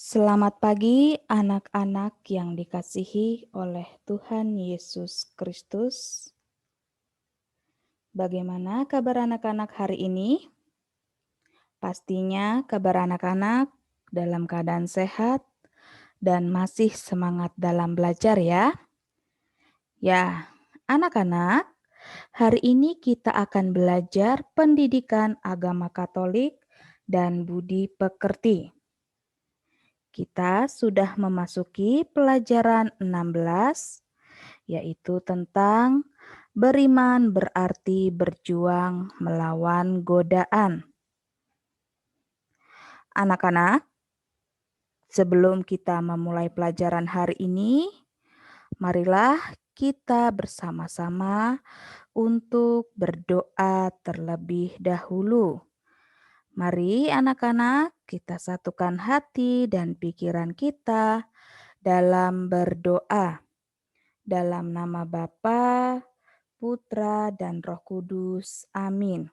Selamat pagi, anak-anak yang dikasihi oleh Tuhan Yesus Kristus. Bagaimana kabar anak-anak hari ini? Pastinya kabar anak-anak dalam keadaan sehat dan masih semangat dalam belajar ya. Ya, anak-anak, hari ini kita akan belajar pendidikan agama Katolik dan budi pekerti. Kita sudah memasuki pelajaran 16, yaitu tentang beriman berarti berjuang melawan godaan. Anak-anak, sebelum kita memulai pelajaran hari ini, marilah kita bersama-sama untuk berdoa terlebih dahulu. Mari anak-anak, kita satukan hati dan pikiran kita dalam berdoa. Dalam nama Bapa, Putra, dan Roh Kudus. Amin.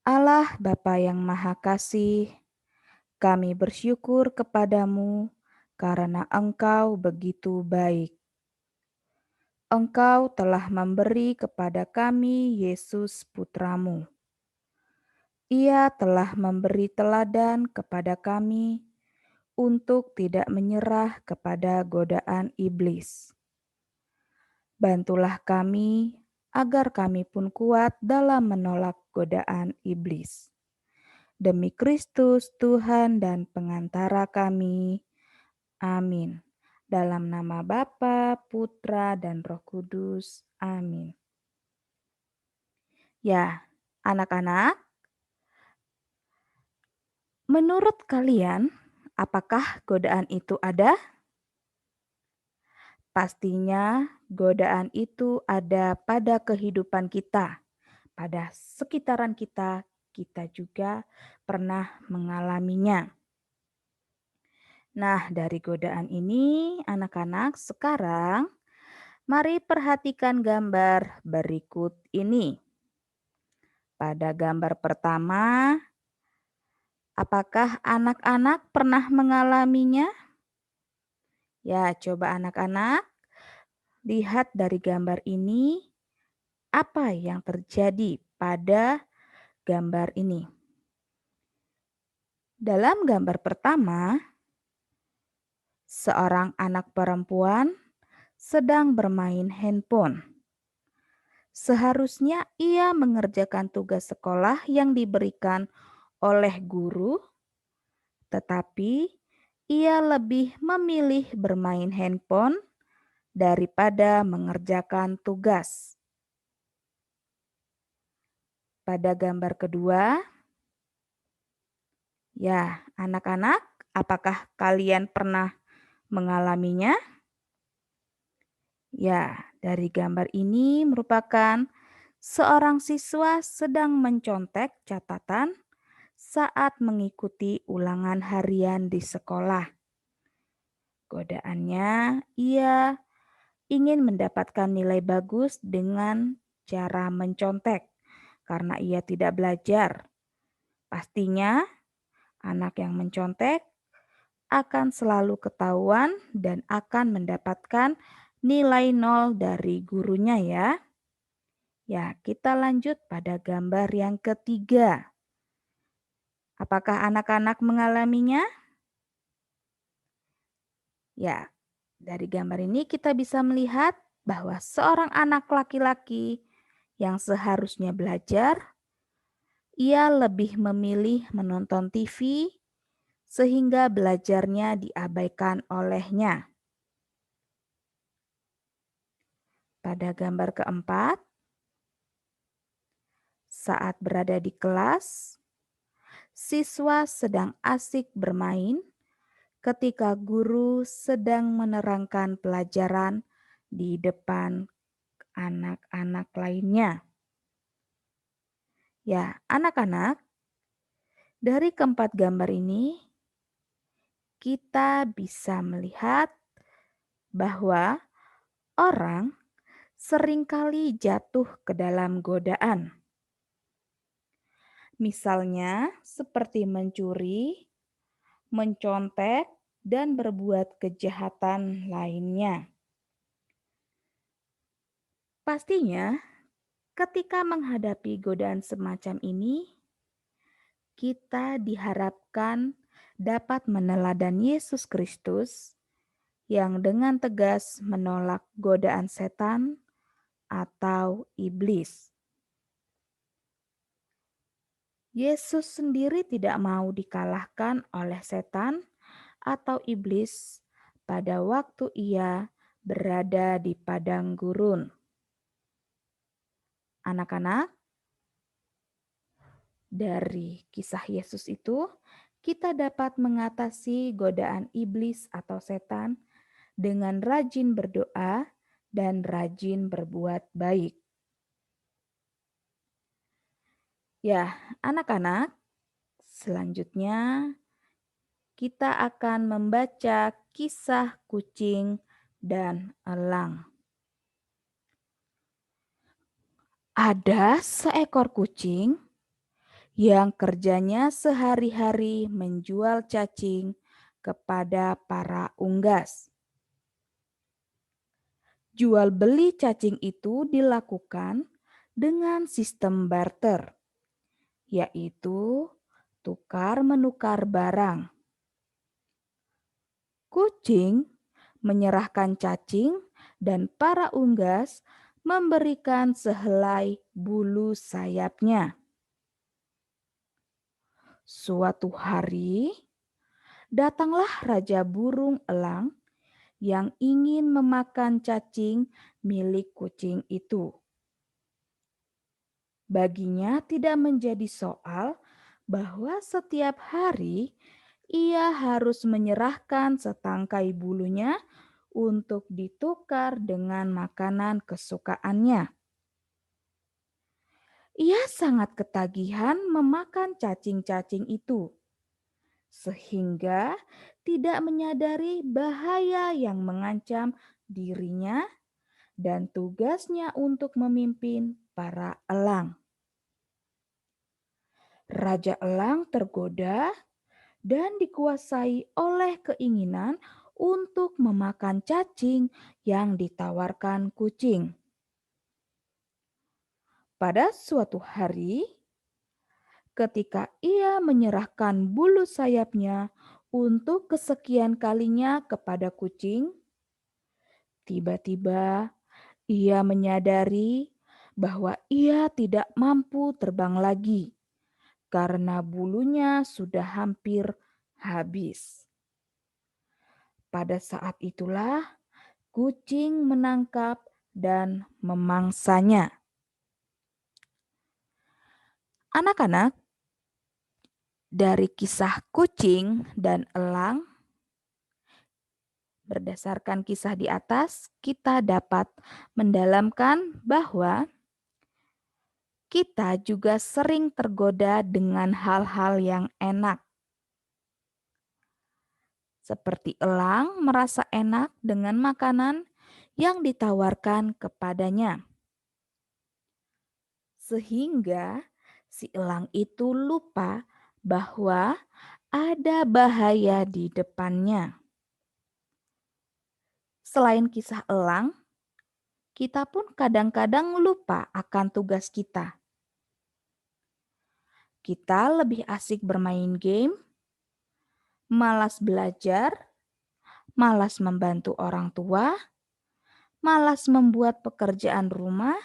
Allah Bapa yang Maha Kasih, kami bersyukur kepadamu karena Engkau begitu baik. Engkau telah memberi kepada kami Yesus Putramu. Ia telah memberi teladan kepada kami untuk tidak menyerah kepada godaan iblis. Bantulah kami agar kami pun kuat dalam menolak godaan iblis. Demi Kristus Tuhan dan pengantara kami. Amin. Dalam nama Bapa, Putra, dan Roh Kudus. Amin. Ya, anak-anak, menurut kalian, apakah godaan itu ada? Pastinya godaan itu ada pada kehidupan kita, pada sekitaran kita, kita juga pernah mengalaminya. Nah, dari godaan ini, anak-anak, sekarang mari perhatikan gambar berikut ini. Pada gambar pertama, apakah anak-anak pernah mengalaminya? Ya, coba anak-anak lihat dari gambar ini, apa yang terjadi pada gambar ini. Dalam gambar pertama, seorang anak perempuan sedang bermain handphone. Seharusnya ia mengerjakan tugas sekolah yang diberikan oleh guru, tetapi ia lebih memilih bermain handphone daripada mengerjakan tugas. Pada gambar kedua, ya, anak-anak, apakah kalian pernah mengalaminya? Ya, dari gambar ini merupakan seorang siswa sedang mencontek catatan saat mengikuti ulangan harian di sekolah. Godaannya, ia ingin mendapatkan nilai bagus dengan cara mencontek karena ia tidak belajar. Pastinya, anak yang mencontek akan selalu ketahuan dan akan mendapatkan nilai nol dari gurunya ya. Ya, kita lanjut pada gambar yang ketiga. Apakah anak-anak mengalaminya? Ya, dari gambar ini kita bisa melihat bahwa seorang anak laki-laki yang seharusnya belajar, ia lebih memilih menonton TV sehingga belajarnya diabaikan olehnya. Pada gambar keempat, saat berada di kelas, siswa sedang asik bermain ketika guru sedang menerangkan pelajaran di depan anak-anak lainnya. Ya, anak-anak, dari keempat gambar ini kita bisa melihat bahwa orang seringkali jatuh ke dalam godaan. Misalnya seperti mencuri, mencontek, dan berbuat kejahatan lainnya. Pastinya, ketika menghadapi godaan semacam ini, kita diharapkan dapat meneladani Yesus Kristus yang dengan tegas menolak godaan setan atau iblis. Yesus sendiri tidak mau dikalahkan oleh setan atau iblis pada waktu ia berada di padang gurun. Anak-anak, dari kisah Yesus itu, kita dapat mengatasi godaan iblis atau setan dengan rajin berdoa dan rajin berbuat baik. Ya, anak-anak, selanjutnya kita akan membaca kisah kucing dan elang. Ada seekor kucing yang kerjanya sehari-hari menjual cacing kepada para unggas. Jual beli cacing itu dilakukan dengan sistem barter, yaitu tukar-menukar barang. Kucing menyerahkan cacing dan para unggas memberikan sehelai bulu sayapnya. Suatu hari, datanglah raja burung elang yang ingin memakan cacing milik kucing itu. Baginya tidak menjadi soal bahwa setiap hari ia harus menyerahkan setangkai bulunya untuk ditukar dengan makanan kesukaannya. Ia sangat ketagihan memakan cacing-cacing itu, sehingga tidak menyadari bahaya yang mengancam dirinya dan tugasnya untuk memimpin para elang. Raja elang tergoda dan dikuasai oleh keinginan untuk memakan cacing yang ditawarkan kucing. Pada suatu hari, ketika ia menyerahkan bulu sayapnya untuk kesekian kalinya kepada kucing, tiba-tiba ia menyadari bahwa ia tidak mampu terbang lagi karena bulunya sudah hampir habis. Pada saat itulah kucing menangkap dan memangsanya. Anak-anak, dari kisah kucing dan elang, berdasarkan kisah di atas, kita dapat mendalamkan bahwa kita juga sering tergoda dengan hal-hal yang enak. Seperti elang merasa enak dengan makanan yang ditawarkan kepadanya. Sehingga si elang itu lupa bahwa ada bahaya di depannya. Selain kisah elang, kita pun kadang-kadang lupa akan tugas kita. Kita lebih asik bermain game, malas belajar, malas membantu orang tua, malas membuat pekerjaan rumah,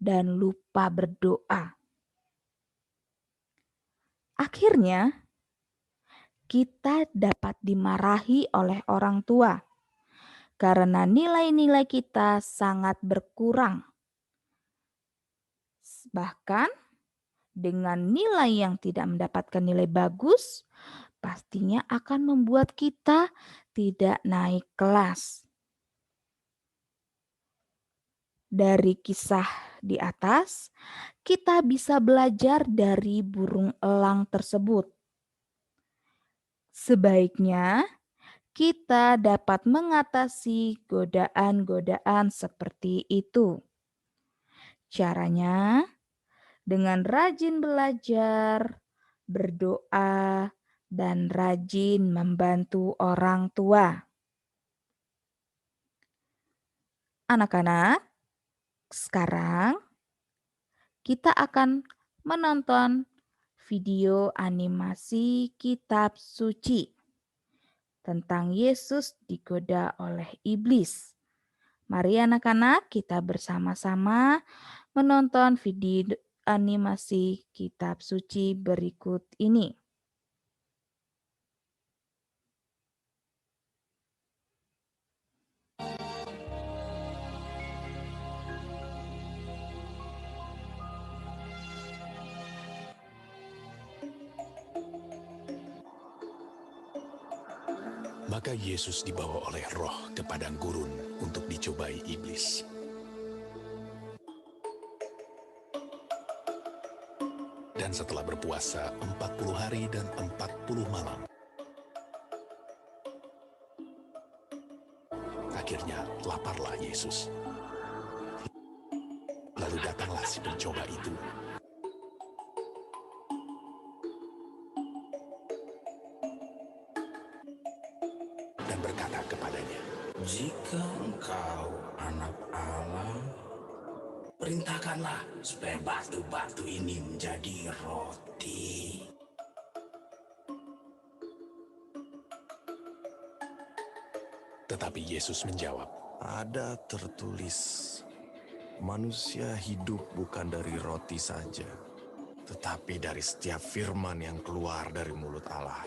dan lupa berdoa. Akhirnya, kita dapat dimarahi oleh orang tua karena nilai-nilai kita sangat berkurang. Bahkan dengan nilai yang tidak mendapatkan nilai bagus, pastinya akan membuat kita tidak naik kelas. Dari kisah di atas, kita bisa belajar dari burung elang tersebut. Sebaiknya kita dapat mengatasi godaan-godaan seperti itu. Caranya dengan rajin belajar, berdoa, dan rajin membantu orang tua. Anak-anak, sekarang kita akan menonton video animasi kitab suci tentang Yesus digoda oleh iblis. Mari anak-anak kita bersama-sama menonton video animasi kitab suci berikut ini. Maka Yesus dibawa oleh Roh ke padang gurun untuk dicobai iblis. Dan setelah berpuasa 40 hari dan 40 malam, akhirnya laparlah Yesus. Lalu datanglah si pencoba itu dan berkata kepadanya, "Jika engkau anak Allah, perintahkanlah supaya batu-batu ini menjadi roti." Tetapi Yesus menjawab, Ada tertulis, manusia hidup bukan dari roti saja, tetapi dari setiap firman yang keluar dari mulut Allah.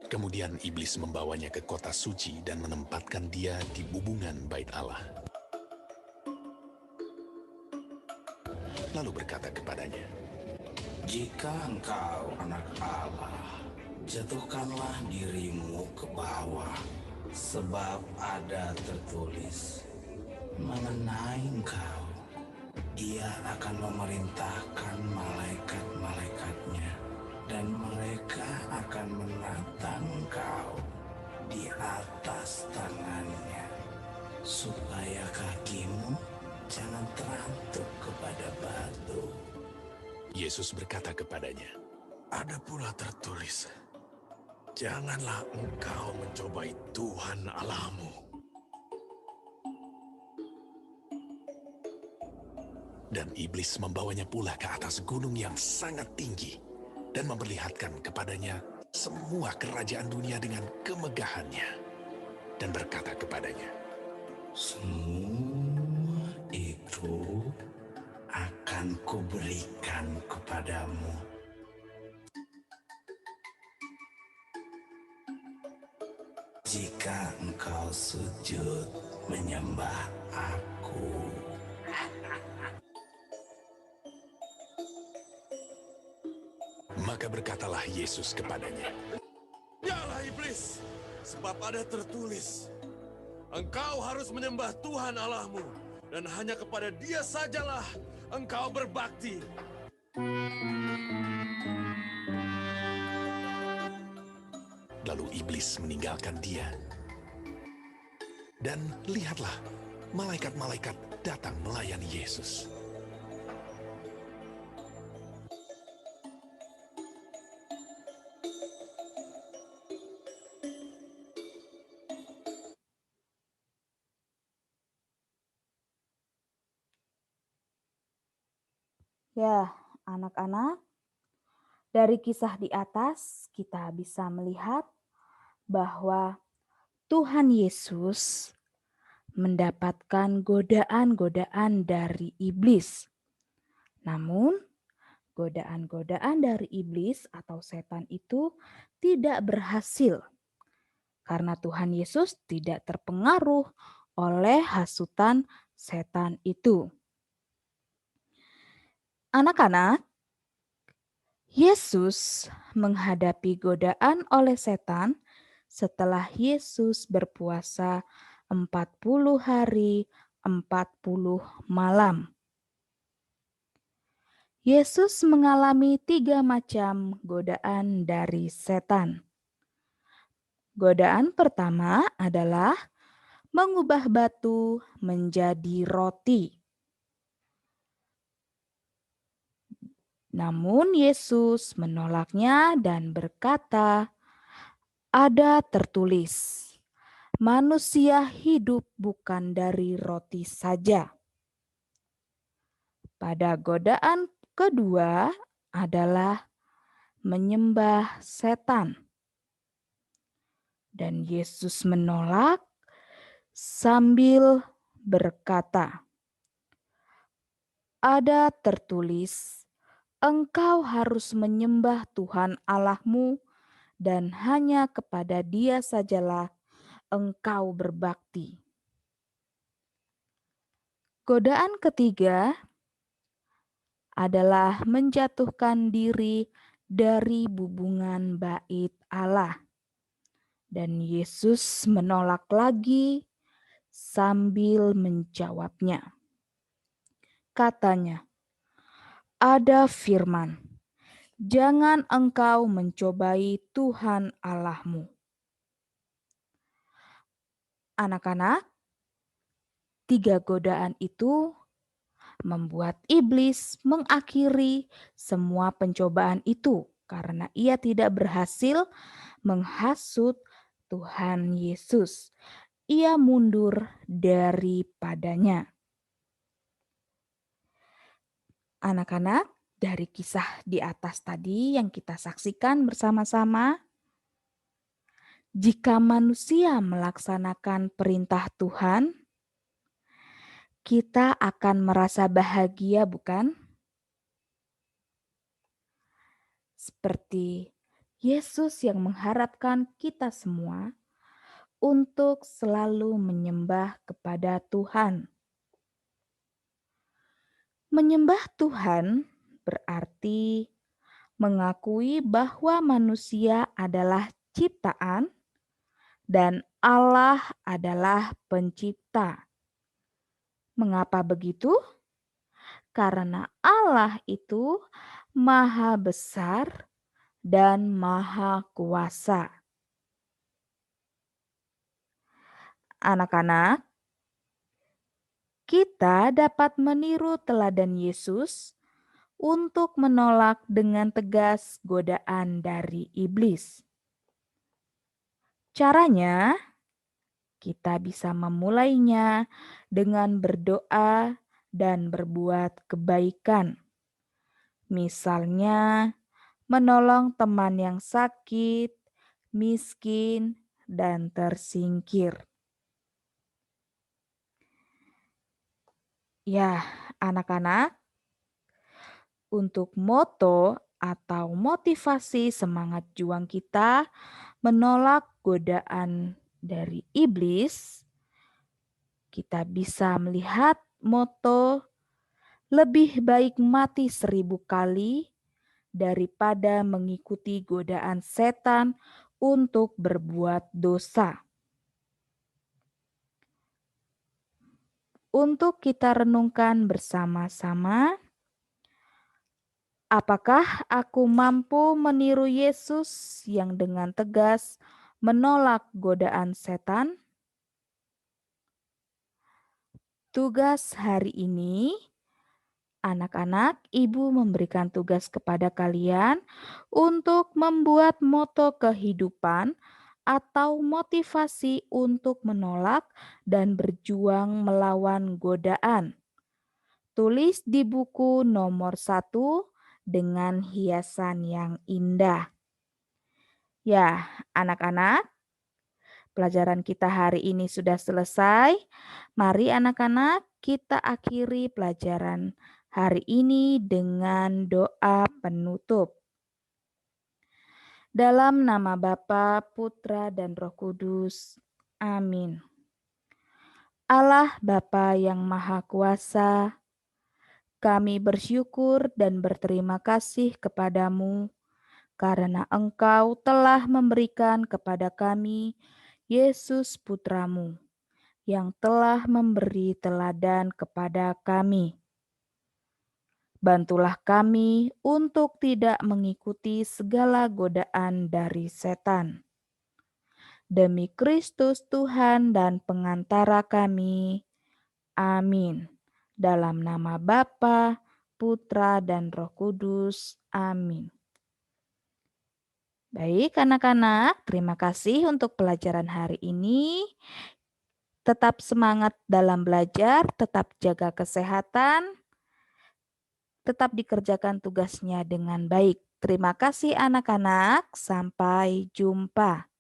Kemudian iblis membawanya ke kota suci dan menempatkan dia di bubungan bait Allah. Lalu berkata kepadanya, "Jika engkau anak Allah, jatuhkanlah dirimu ke bawah, sebab ada tertulis mengenai engkau, Ia akan memerintahkan malaikat-malaikatnya, dan mereka akan menatang engkau di atas tangannya, supaya kakimu jangan terantuk kepada batu." Yesus berkata kepadanya, Ada pula tertulis, janganlah engkau mencobai Tuhan Allahmu. Dan iblis membawanya pula ke atas gunung yang sangat tinggi dan memperlihatkan kepadanya semua kerajaan dunia dengan kemegahannya, dan berkata kepadanya, "Semua itu akan kuberikan kepadamu jika engkau sujud menyembah Aku." Maka berkatalah Yesus kepadanya, Dialah iblis, sebab ada tertulis, engkau harus menyembah Tuhan Allahmu, dan hanya kepada Dia sajalah engkau berbakti. Lalu iblis meninggalkan dia. Dan lihatlah, malaikat-malaikat datang melayani Yesus. Ya, anak-anak, dari kisah di atas kita bisa melihat bahwa Tuhan Yesus mendapatkan godaan-godaan dari iblis. Namun, godaan-godaan dari iblis atau setan itu tidak berhasil karena Tuhan Yesus tidak terpengaruh oleh hasutan setan itu. Anak-anak, Yesus menghadapi godaan oleh setan setelah Yesus berpuasa 40 hari, 40 malam. Yesus mengalami 3 macam godaan dari setan. Godaan pertama adalah mengubah batu menjadi roti. Namun Yesus menolaknya dan berkata, "Ada tertulis, manusia hidup bukan dari roti saja." Pada godaan kedua adalah menyembah setan. Dan Yesus menolak sambil berkata, "Ada tertulis, engkau harus menyembah Tuhan Allahmu dan hanya kepada Dia sajalah engkau berbakti." Godaan ketiga adalah menjatuhkan diri dari hubungan bait Allah. Dan Yesus menolak lagi sambil menjawabnya. Katanya, "Ada firman, jangan engkau mencobai Tuhan Allahmu." Anak-anak, 3 godaan itu membuat iblis mengakhiri semua pencobaan itu karena ia tidak berhasil menghasut Tuhan Yesus. Ia mundur daripadanya. Anak-anak, dari kisah di atas tadi yang kita saksikan bersama-sama, jika manusia melaksanakan perintah Tuhan, kita akan merasa bahagia, bukan? Seperti Yesus yang mengharapkan kita semua untuk selalu menyembah kepada Tuhan. Menyembah Tuhan berarti mengakui bahwa manusia adalah ciptaan dan Allah adalah pencipta. Mengapa begitu? Karena Allah itu maha besar dan maha kuasa. Anak-anak, kita dapat meniru teladan Yesus untuk menolak dengan tegas godaan dari iblis. Caranya, kita bisa memulainya dengan berdoa dan berbuat kebaikan. Misalnya, menolong teman yang sakit, miskin, dan tersingkir. Ya, anak-anak, untuk moto atau motivasi semangat juang kita menolak godaan dari iblis, kita bisa melihat moto lebih baik mati 1000 kali daripada mengikuti godaan setan untuk berbuat dosa. Untuk kita renungkan bersama-sama, apakah aku mampu meniru Yesus yang dengan tegas menolak godaan setan? Tugas hari ini, anak-anak, ibu memberikan tugas kepada kalian untuk membuat moto kehidupan atau motivasi untuk menolak dan berjuang melawan godaan. Tulis di buku nomor 1 dengan hiasan yang indah. Ya, anak-anak, pelajaran kita hari ini sudah selesai. Mari anak-anak kita akhiri pelajaran hari ini dengan doa penutup. Dalam nama Bapa, Putra, dan Roh Kudus. Amin. Allah Bapa yang Maha Kuasa, kami bersyukur dan berterima kasih kepadamu karena Engkau telah memberikan kepada kami Yesus Putramu yang telah memberi teladan kepada kami. Bantulah kami untuk tidak mengikuti segala godaan dari setan. Demi Kristus Tuhan dan pengantara kami. Amin. Dalam nama Bapa, Putra, dan Roh Kudus. Amin. Baik, anak-anak, terima kasih untuk pelajaran hari ini. Tetap semangat dalam belajar, tetap jaga kesehatan, tetap dikerjakan tugasnya dengan baik. Terima kasih anak-anak, sampai jumpa.